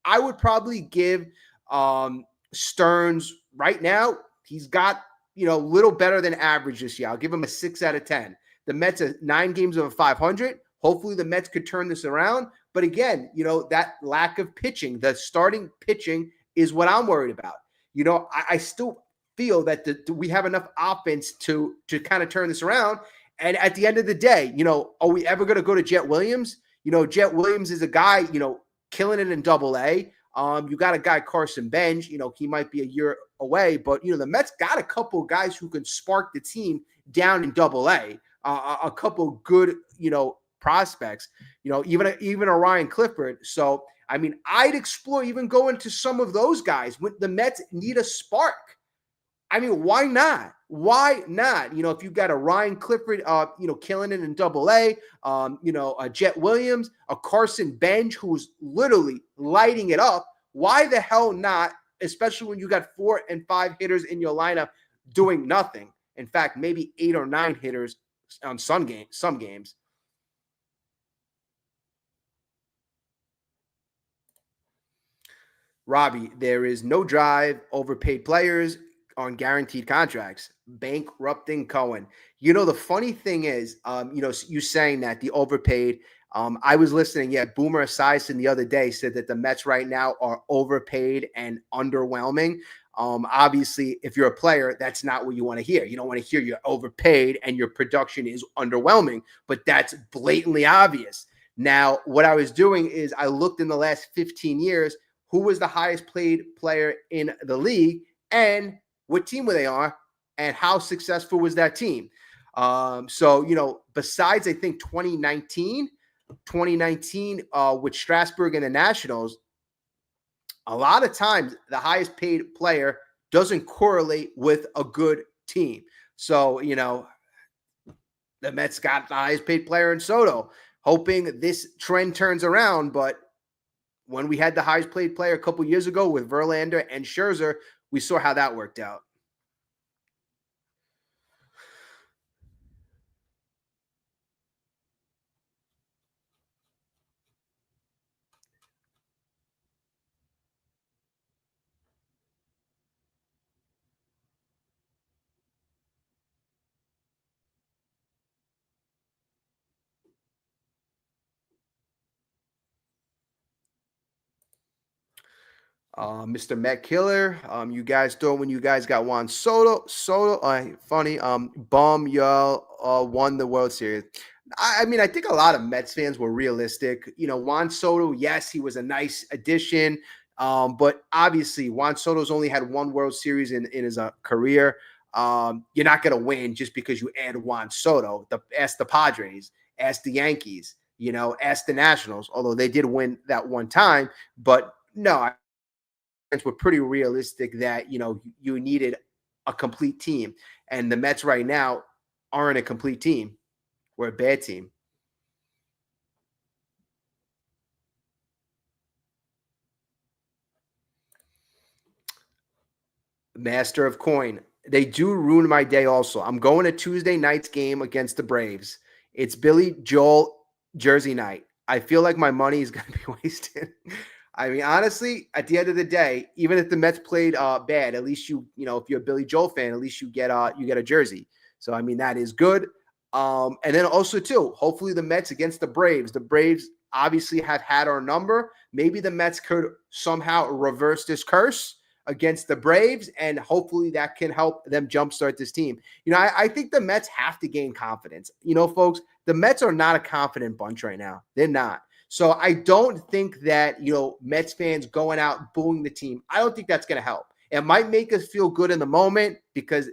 I would probably give Stearns right now. He's got, a little better than average this year. I'll give him a 6 out of 10. The Mets are 9 games over 500. Hopefully the Mets could turn this around. But again, that lack of pitching, the starting pitching is what I'm worried about. I still feel that we have enough offense to kind of turn this around. And at the end of the day, are we ever going to go to Jet Williams? Jet Williams is a guy, killing it in Double-A. You got a guy, Carson Bench, he might be a year away, but, the Mets got a couple of guys who can spark the team down in Double-A. A couple good, prospects, even a Ryan Clifford. So, I mean, I'd explore even going to some of those guys. When the Mets need a spark, I mean, why not? Why not? If you've got a Ryan Clifford, killing it in Double-A, a Jet Williams, a Carson Bench who's literally lighting it up. Why the hell not? Especially when you got 4 and 5 hitters in your lineup doing nothing. In fact, maybe 8 or 9 hitters on some games. Robbie, there is no drive, overpaid players on guaranteed contracts, bankrupting Cohen. The funny thing is, you saying that the overpaid. I was listening. Yeah, Boomer Esiason the other day said that the Mets right now are overpaid and underwhelming. Obviously, if you're a player, that's not what you want to hear. You don't want to hear you're overpaid and your production is underwhelming, but that's blatantly obvious. Now, what I was doing is I looked in the last 15 years, who was the highest paid player in the league and what team were they on and how successful was that team. Besides, I think 2019 with Strasburg and the Nationals, a lot of times the highest paid player doesn't correlate with a good team. So, the Mets got the highest paid player in Soto, hoping this trend turns around. But when we had the highest paid player a couple years ago with Verlander and Scherzer, we saw how that worked out. Mr. Met Killer, you guys thought when you guys got Juan Soto, funny, bum, y'all won the World Series. I mean, I think a lot of Mets fans were realistic. Juan Soto, yes, he was a nice addition, but obviously Juan Soto's only had one World Series in his career. You're not going to win just because you add Juan Soto. Ask the Padres, ask the Yankees, ask the Nationals, although they did win that one time, but no, were pretty realistic that you needed a complete team, and the Mets right now aren't a complete team. We're a bad team. Master of Coin. They do ruin my day also. I'm going to Tuesday night's game against the Braves. It's Billy Joel jersey night. I feel like my money is going to be wasted. I mean, honestly, at the end of the day, even if the Mets played bad, at least if you're a Billy Joel fan, at least you get a jersey. So I mean, that is good. And then also too, hopefully the Mets against the Braves. The Braves obviously have had our number. Maybe the Mets could somehow reverse this curse against the Braves, and hopefully that can help them jumpstart this team. I think the Mets have to gain confidence. Folks, the Mets are not a confident bunch right now. They're not. So I don't think that, Mets fans going out booing the team, I don't think that's going to help. It might make us feel good in the moment because,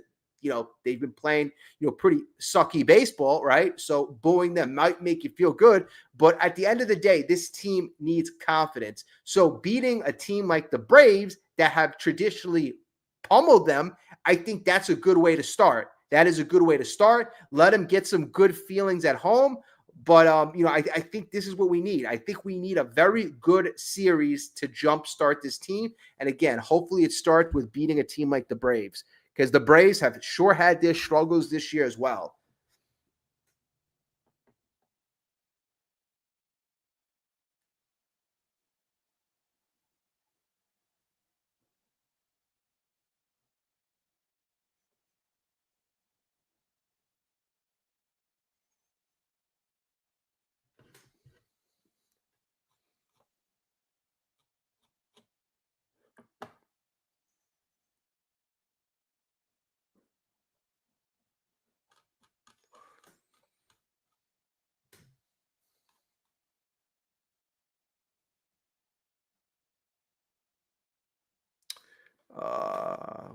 they've been playing, pretty sucky baseball, right? So booing them might make you feel good. But at the end of the day, this team needs confidence. So beating a team like the Braves that have traditionally pummeled them, I think that's a good way to start. That is a good way to start. Let them get some good feelings at home. But, I think this is what we need. I think we need a very good series to jumpstart this team. And again, hopefully it starts with beating a team like the Braves, because the Braves have sure had their struggles this year as well.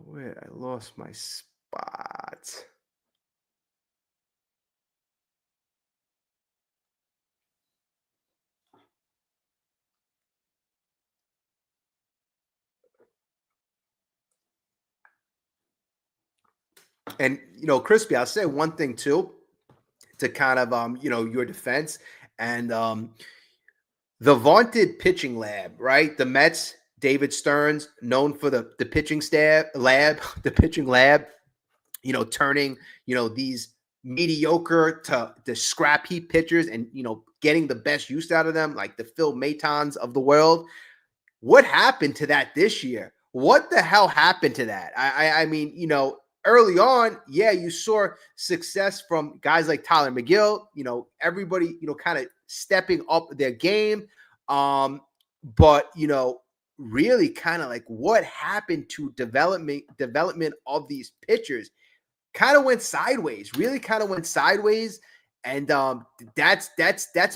Wait, I lost my spot. And Crispy, I'll say one thing too, to kind of your defense and the vaunted pitching lab, right? The Mets, David Stearns, known for the pitching staff lab, the pitching lab, turning, these mediocre to the scrap heap pitchers and, getting the best use out of them, like the Phil Matons of the world. What happened to that this year? What the hell happened to that? I mean, early on, yeah, you saw success from guys like Tyler McGill, everybody, kind of stepping up their game. But really kind of like what happened to development of these pitchers kind of went sideways, really kind of went sideways. And that's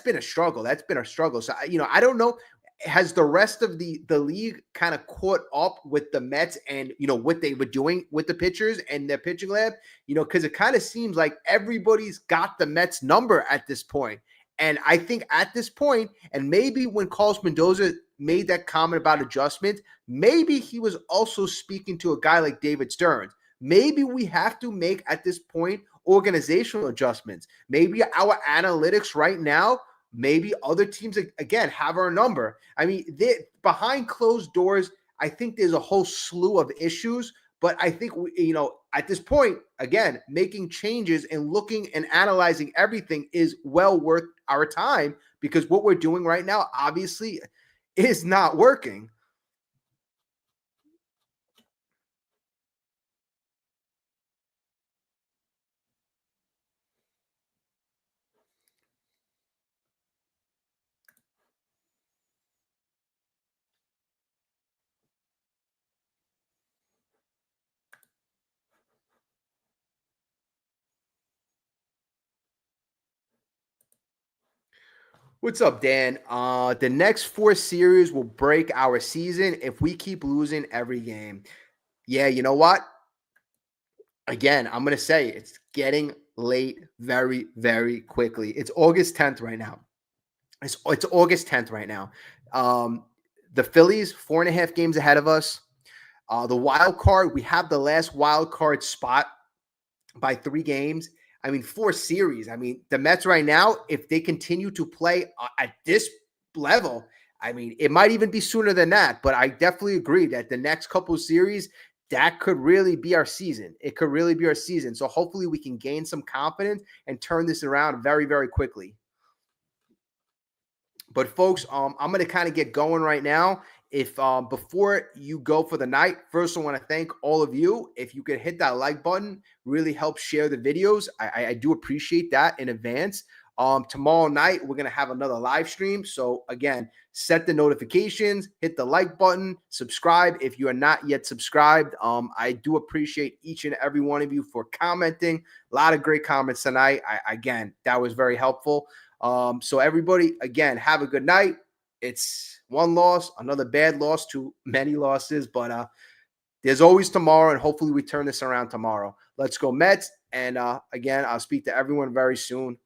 been a struggle. That's been a struggle. So I don't know, has the rest of the league kind of caught up with the Mets and what they were doing with the pitchers and their pitching lab? Because it kind of seems like everybody's got the Mets number at this point. And I think at this point, and maybe when Carlos Mendoza made that comment about adjustment, maybe he was also speaking to a guy like David Stearns. Maybe we have to make at this point organizational adjustments. Maybe our analytics right now, maybe other teams again have our number. I mean, behind closed doors, I think there's a whole slew of issues. But I think at this point, again, making changes and looking and analyzing everything is well worth our time, because what we're doing right now obviously is not working. What's up, Dan? The next 4 series will break our season if we keep losing every game. Yeah, you know what? Again, I'm going to say it's getting late very, very quickly. It's August 10th right now. It's August 10th right now. The Phillies, 4.5 games ahead of us. The wild card, we have the last wild card spot by 3 games. I mean, 4 series. I mean, the Mets right now, if they continue to play at this level, I mean, it might even be sooner than that. But I definitely agree that the next couple of series, that could really be our season. It could really be our season. So hopefully we can gain some confidence and turn this around very, very quickly. But folks, I'm going to kind of get going right now. If before you go for the night, first I want to thank all of you. If you could hit that like button, really helps share the videos. I do appreciate that in advance. Tomorrow night we're gonna have another live stream. So again, set the notifications, hit the like button, subscribe if you are not yet subscribed. I do appreciate each and every one of you for commenting. A lot of great comments tonight. Again, that was very helpful. So everybody, again, have a good night. It's one loss, another bad loss to many losses, but there's always tomorrow, and hopefully we turn this around tomorrow. Let's go Mets. And again, I'll speak to everyone very soon.